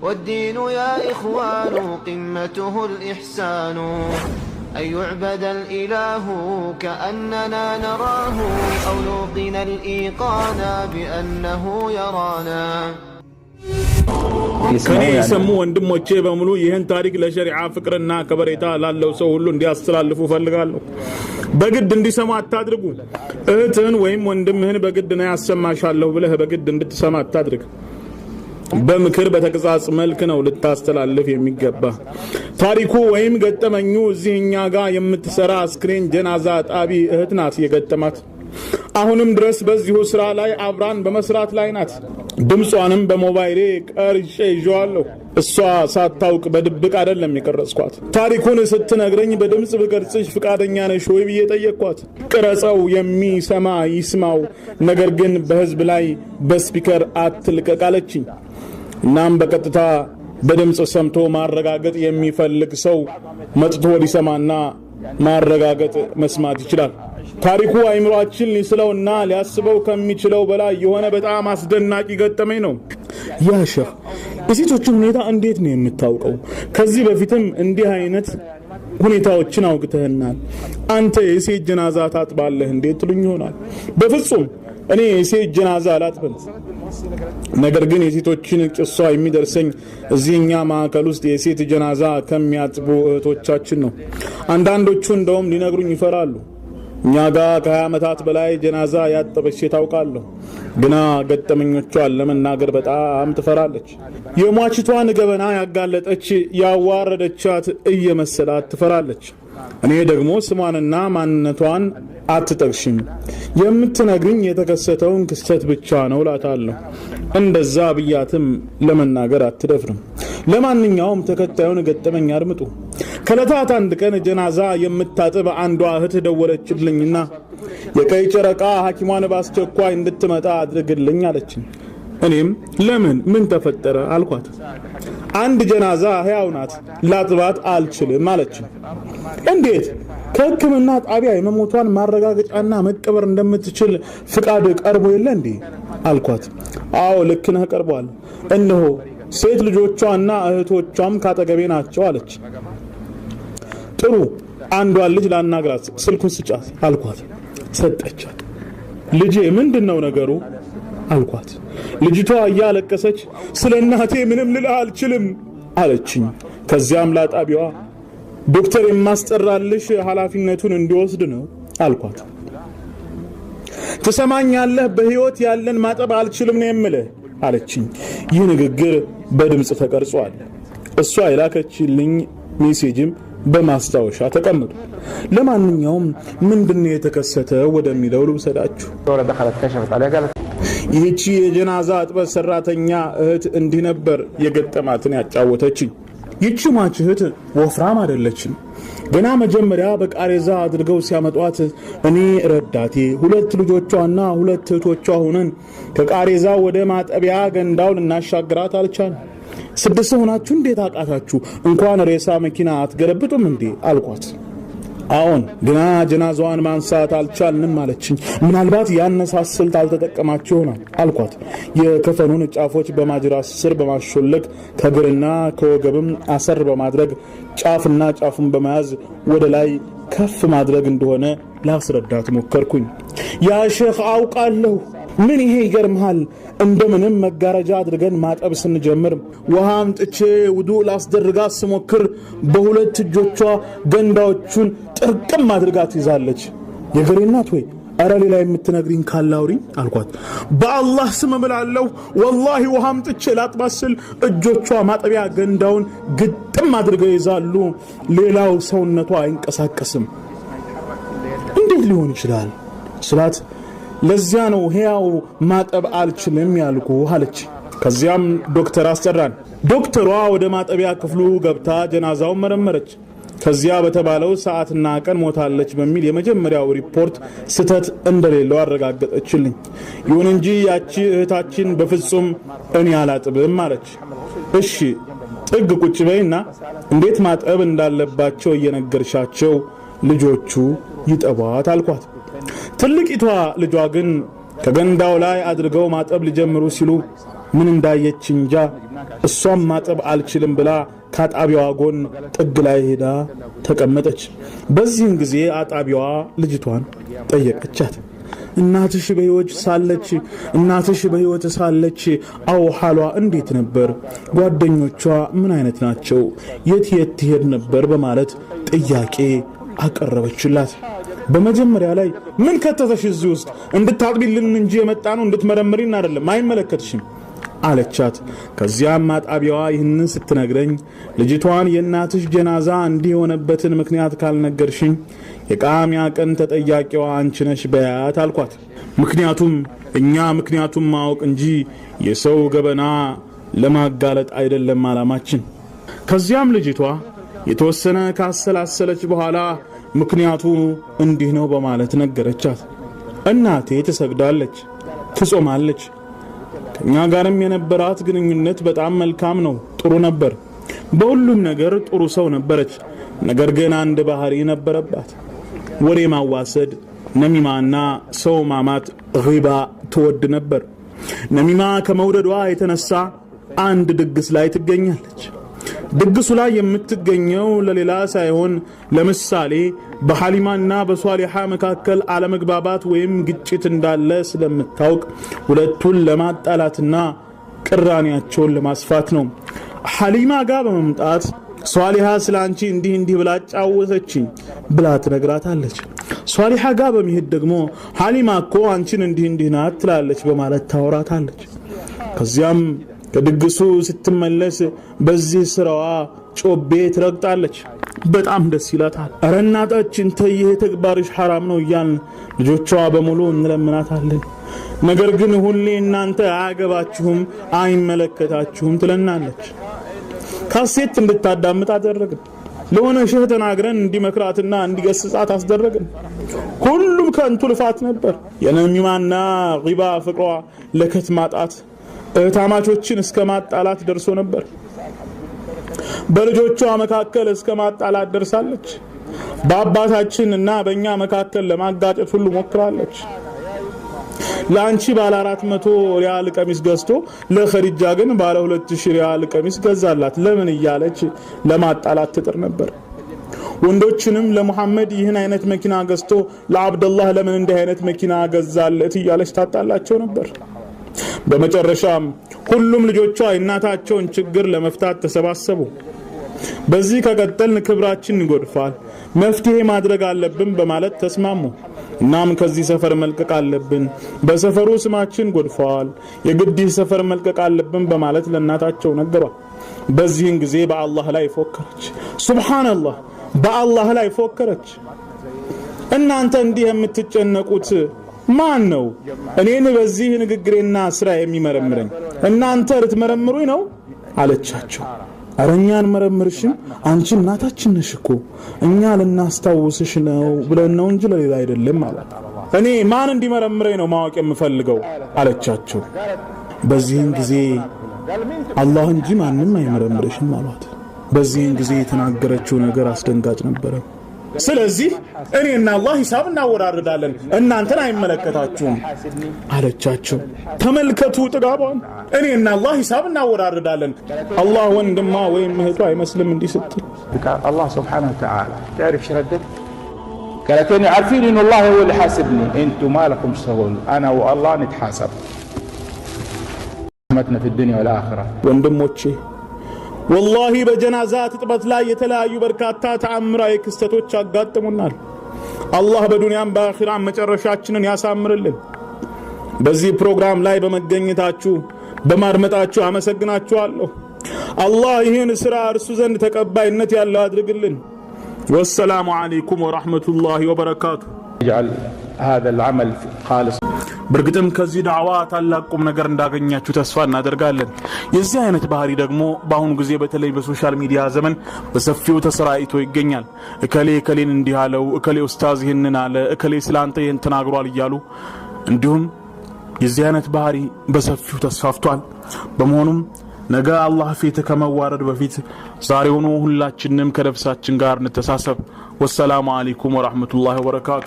والدين يا إخوان قمته الإحسان أن يعبد الإله كأننا نراه أو نوقن الإيقان بأنه يرانا ከኔ የሰሙ ወንድሞቼ በሙሉ ይህን ታሪክ ለሸሪዓ ፍቅርና ከበሬታ ላለው ሰው ሁሉ እንዲያስተላልፉ ፈልጋለሁ። በግድ እንዲሰማ አታድርጉ። እህትን ወይም ወንድምህን በግድ ነው ያሰማሻለሁ ብለህ በግድ እንድትሰማ አታድርግ። በምክር በተግሳጽ መልክ ነው ልታስተላልፍ የሚገባ። ታሪኩ ወይም ገጠመኙ እዚህኛ ጋር የምትሰራ አስክሬን ጀናዛ ጣቢ እህት ናት የገጠማት። አሁንም ድረስ በዚሁ ስራ ላይ አብራን በመስራት ላይ ናት። ድምጿንም በሞባይሌ ቀርጬ ይዤዋለሁ። እሷ ሳታውቅ በድብቅ አይደለም የቀረጽኳት። ታሪኩን ስትነግረኝ በድምጽ ብቀርጽሽ ፍቃደኛ ነሽ ወይ ብዬ ጠየቅኳት። ቅረጸው፣ የሚሰማ ይስማው፣ ነገር ግን በህዝብ ላይ በስፒከር አትልቀቅ አለችኝ። እናም በቀጥታ በድምጽ ሰምቶ ማረጋገጥ የሚፈልግ ሰው መጥቶ ሊሰማና ማረጋገጥ መስማት ይችላል። ታሪኩ አይምሮአችን ሊስለውና ሊያስበው ከሚችለው በላይ የሆነ በጣም አስደናቂ ገጠመኝ ነው። ያ ሼህ የሴቶችን ሁኔታ እንዴት ነው የምታውቀው? ከዚህ በፊትም እንዲህ አይነት ሁኔታዎችን አውቅተህናል። አንተ የሴት ጀናዛ ታጥባለህ እንዴት ትሉኝ ይሆናል። በፍጹም እኔ የሴት ጀናዛ አላጥብም። ነገር ግን የሴቶችን ቂሷ የሚደርሰኝ እዚህኛ ማዕከል ውስጥ የሴት ጀናዛ ከሚያጥቡ እህቶቻችን ነው። አንዳንዶቹ እንደውም ሊነግሩኝ ይፈራሉ። እኛ ጋር ከ20 ዓመታት በላይ ጀናዛ ያጠበች ሴት አውቃለሁ። ግና ገጠመኞቿን ለመናገር በጣም ትፈራለች። የሟችቷን ገበና ያጋለጠች ያዋረደቻት እየመሰላት ትፈራለች። እኔ ደግሞ ስሟንና ማንነቷን አትጠቅሽም፣ የምትነግርኝ የተከሰተውን ክስተት ብቻ ነው እላታለሁ። እንደዛ ብያትም ለመናገር አትደፍርም። ለማንኛውም ተከታዩን ገጠመኝ አድምጡ። ከለታት አንድ ቀን ጀናዛ የምታጥብ አንዷ እህት ደወለችልኝና የቀይ ጨረቃ ሐኪሟን በአስቸኳይ እንድትመጣ አድርግልኝ አለችኝ። እኔም ለምን ምን ተፈጠረ አልኳት። አንድ ጀናዛ ሕያው ናት፣ ላጥባት አልችልም አለችኝ። እንዴት? ከሕክምና ጣቢያ የመሞቷን ማረጋገጫና መቀበር እንደምትችል ፍቃድ ቀርቦ የለ እንዴ አልኳት። አዎ ልክ ነህ ቀርቧል። እነሆ ሴት ልጆቿና እህቶቿም ካጠገቤ ናቸው አለች። ጥሩ፣ አንዷን ልጅ ላናግራት፣ ስልኩን ስጫት አልኳት። ሰጠቻት። ልጄ ምንድነው ነገሩ አልኳት። ልጅቷ እያለቀሰች ስለ እናቴ ምንም ልልህ አልችልም አለችኝ። ከዚያም ላጣቢዋ ዶክተር የማስጠራልሽ ኃላፊነቱን እንዲወስድ ነው አልኳት። ትሰማኛለህ? በህይወት ያለን ማጠብ አልችልም ነው የምልህ አለችኝ። ይህ ንግግር በድምጽ ተቀርጿል። እሷ የላከችልኝ ሜሴጅም በማስታወሻ ተቀምጡ። ለማንኛውም ምንድነው የተከሰተው ወደሚለው ልውሰዳችሁ። ይህቺ የጀናዛ አጥበት ሰራተኛ እህት እንዲህ ነበር የገጠማትን ያጫወተችኝ። ይህቺ ማች እህት ወፍራም አይደለችም። ገና መጀመሪያ በቃሬዛ አድርገው ሲያመጧት እኔ ረዳቴ 2 ልጆቿና 2 እህቶቿ ሆነን ከቃሬዛ ወደ ማጠቢያ ገንዳው ልናሻግራት አልቻልንም። 6 ሆናችሁ እንዴት አቃታችሁ? እንኳን ሬሳ መኪና አትገለብጡም እንዴ አልኳት። አሁን ግና ጀናዛዋን ማንሳት አልቻልንም አለችኝ። ምናልባት ያነሳስልት አልተጠቀማችሁ ይሆናል አልኳት። የከፈኑን ጫፎች በማጅራት ስር በማሾለክ ከግርና ከወገብም አሰር በማድረግ ጫፍና ጫፉን በመያዝ ወደ ላይ ከፍ ማድረግ እንደሆነ ላስረዳት ሞከርኩኝ። ያ ሼኽ አውቃለሁ፣ ምን ይሄ ይገርምሃል፣ እንደምንም መጋረጃ አድርገን ማጠብ ስንጀምር ውሃም ጥቼ ውዱእ ላስደርጋት ስሞክር በ2 እጆቿ ገንዳዎቹን ጥርቅም አድርጋት ይዛለች። የገሬናት ወይ አረ ሌላ የምትነግሪኝ ካላውሪኝ አልኳት። በአላህ ስም እምላለሁ ወላሂ ውሃም ጥቼ ላጥባስል እጆቿ ማጠቢያ ገንዳውን ግጥም አድርገው ይዛሉ። ሌላው ሰውነቷ አይንቀሳቀስም። እንዴት ሊሆን ይችላል ስላት ለዚያ ነው ሕያው ማጠብ አልችልም ያልኩ አለች። ከዚያም ዶክተር አስጠራን። ዶክተሯ ወደ ማጠቢያ ክፍሉ ገብታ ጀናዛውን መረመረች። ከዚያ በተባለው ሰዓትና ቀን ሞታለች በሚል የመጀመሪያው ሪፖርት ስተት እንደሌለው አረጋገጠችልኝ። ይሁን እንጂ ያቺ እህታችን በፍጹም እኔ አላጥብም አለች። እሺ ጥግ ቁጭ በይና እንዴት ማጠብ እንዳለባቸው እየነገርሻቸው ልጆቹ ይጠቧት አልኳት። ትልቂቷ ልጇ ግን ከገንዳው ላይ አድርገው ማጠብ ሊጀምሩ ሲሉ ምን እንዳየች እንጃ እሷም ማጠብ አልችልም ብላ ከአጣቢዋ ጎን ጥግ ላይ ሄዳ ተቀመጠች። በዚህን ጊዜ አጣቢዋ ልጅቷን ጠየቀቻት። እናትሽ በሕይወት ሳለች ሐሏ እንዴት ነበር? ጓደኞቿ ምን አይነት ናቸው? የት ትሄድ ነበር? በማለት ጥያቄ አቀረበችላት። በመጀመሪያ ላይ ምን ከተተሽ እዚህ ውስጥ? እንድታጥቢልን እንጂ የመጣ ነው እንድትመረምሪን አይደለም፣ አይመለከትሽም አለቻት። ከዚያም አጣቢያዋ ይህንን ስትነግረኝ ልጅቷን የእናትሽ ጀናዛ እንዲሆነበትን ምክንያት ካልነገርሽኝ የቃሚያ ቀን ተጠያቂዋ አንቺ ነሽ በያት አልኳት። ምክንያቱም ማወቅ እንጂ የሰው ገበና ለማጋለጥ አይደለም አላማችን። ከዚያም ልጅቷ የተወሰነ ካሰላሰለች በኋላ ምክንያቱ እንዲህ ነው በማለት ነገረቻት። እናቴ ትሰግዳለች፣ ትጾማለች። ከኛ ጋርም የነበራት ግንኙነት በጣም መልካም ነው፣ ጥሩ ነበር። በሁሉም ነገር ጥሩ ሰው ነበረች። ነገር ግን አንድ ባህሪ ነበረባት። ወሬ ማዋሰድ፣ ነሚማና ሰው ማማት፣ ሪባ ትወድ ነበር። ነሚማ ከመውደዷ የተነሳ አንድ ድግስ ላይ ትገኛለች። ድግሱ ላይ የምትገኘው ለሌላ ሳይሆን ለምሳሌ በሐሊማና በሷሊሃ መካከል አለመግባባት ወይም ግጭት እንዳለ ስለምታውቅ ሁለቱን ለማጣላትና ቅራኔያቸውን ለማስፋት ነው። ሐሊማ ጋር በመምጣት ሷሊሃ ስላንቺ እንዲህ ብላ ጫወተችኝ ብላ ትነግራታለች። ሷሊሃ ጋር በመሄድ ደግሞ ሐሊማ እኮ አንቺን እንዲህ ናት ትላለች በማለት ታወራታለች። ከዚያም ከድግሱ ስትመለስ በዚህ ስራዋ ጮቤ ትረግጣለች። በጣም ደስ ይላታል። ኧረ እናታችን ተይ ይሄ ተግባርሽ ሐራም ነው እያልን ልጆቿ በሙሉ እንለምናታለን። ነገር ግን ሁሌ እናንተ አያገባችሁም፣ አይመለከታችሁም ትለናለች። ካሴት እንድታዳምጥ አደረግን። ለሆነ ሸህ ተናግረን እንዲመክራትና እንዲገስጻት አስደረግን። ሁሉም ከንቱ ልፋት ነበር። የነሚማና ጊባ ፍቅሯ ለከት ማጣት እህታማቾችን እስከ ማጣላት ደርሶ ነበር። በልጆቿ መካከል እስከ ማጣላት ደርሳለች። በአባታችንና በእኛ መካከል ለማጋጨት ሁሉ ሞክራለች። ለአንቺ ባለ 400 ሪያል ቀሚስ ገዝቶ ለኸዲጃ ግን ባለ 2000 ሪያል ቀሚስ ገዛላት ለምን እያለች ለማጣላት ትጥር ነበር። ወንዶችንም ለሙሐመድ ይህን አይነት መኪና ገዝቶ ለአብደላህ ለምን እንዲህ አይነት መኪና ገዛለት እያለች ታጣላቸው ነበር። በመጨረሻም ሁሉም ልጆቿ እናታቸውን ችግር ለመፍታት ተሰባሰቡ። በዚህ ከቀጠልን ክብራችን ይጎድፋል፣ መፍትሄ ማድረግ አለብን በማለት ተስማሙ። እናም ከዚህ ሰፈር መልቀቅ አለብን፣ በሰፈሩ ስማችን ጎድፏል፣ የግድ ሰፈር መልቀቅ አለብን በማለት ለእናታቸው ነገሯት። በዚህን ጊዜ በአላህ ላይ ፎከረች። ሱብሃንአላህ፣ በአላህ ላይ ፎከረች። እናንተ እንዲህ የምትጨነቁት ማን ነው? እኔን በዚህ ንግግሬና ስራ የሚመረምረኝ እናንተ ልትመረምሩኝ ነው አለቻቸው። አረኛን መረምርሽም አንቺ እናታችን ነሽ እኮ እኛ ልናስታውስሽ ነው ብለን ነው እንጂ ለሌላ አይደለም ማለት። እኔ ማን እንዲመረምረኝ ነው ማወቅ የምፈልገው አለቻቸው። በዚህን ጊዜ አላህ እንጂ ማንንም አይመረምርሽም ማለት። በዚህን ጊዜ የተናገረችው ነገር አስደንጋጭ ነበር። ስለዚህ እኔና አላህ ሂሳብ እናወራርዳለን፣ እናንተን አይመለከታችሁም አለቻቸው። ተመልከቱ ጥጋቧን። እኔና አላህ ሂሳብ እናወራርዳለን። አላህ ወንድማ ወይም እህቷ አይመስልም እንዲህ ስትል الله سبحانه وتعالى تعرف ايش ردت؟ قالت اني عارفين ان الله هو اللي حاسبني، انتم ما لكم شغل، انا والله نتحاسب متنا في الدنيا والاخره. ወንድሞቼ والله በጀናዛት ጥበት ላይ የተለያዩ በርካታ ተአምራዊ ክስተቶች አጋጥሙናል። አላህ በዱንያም በአኺራም መጨረሻችንን ያሳምርልን። በዚህ ፕሮግራም ላይ በመገኘታችሁ በማድመጣችሁ አመሰግናችኋለሁ። አላህ ይህን ስራ እርሱ ዘንድ ተቀባይነት ያለው አድርግልን። ወሰላሙ አለይኩም ወራህመቱላሂ ወበረካቱ። اجعل هذا العمل خالص። በርግጥም ከዚህ ዳዕዋ ታላቅ ቁም ነገር እንዳገኛችሁ ተስፋ እናደርጋለን። የዚህ አይነት ባህሪ ደግሞ በአሁኑ ጊዜ በተለይ በሶሻል ሚዲያ ዘመን በሰፊው ተሰራጭቶ ይገኛል። እከሌን እንዲህ አለው፣ እከሌ ኡስታዝ ይህንን አለ፣ እከሌ ስላንተ ይህን ተናግሯል እያሉ እንዲሁም የዚህ አይነት ባህሪ በሰፊው ተስፋፍቷል። በመሆኑም ነገ አላህ ፊት ከመዋረድ በፊት ዛሬውኑ ሁላችንም ከነፍሳችን ጋር እንተሳሰብ። ወሰላሙ አለይኩም ወራህመቱላሂ ወበረካቱ።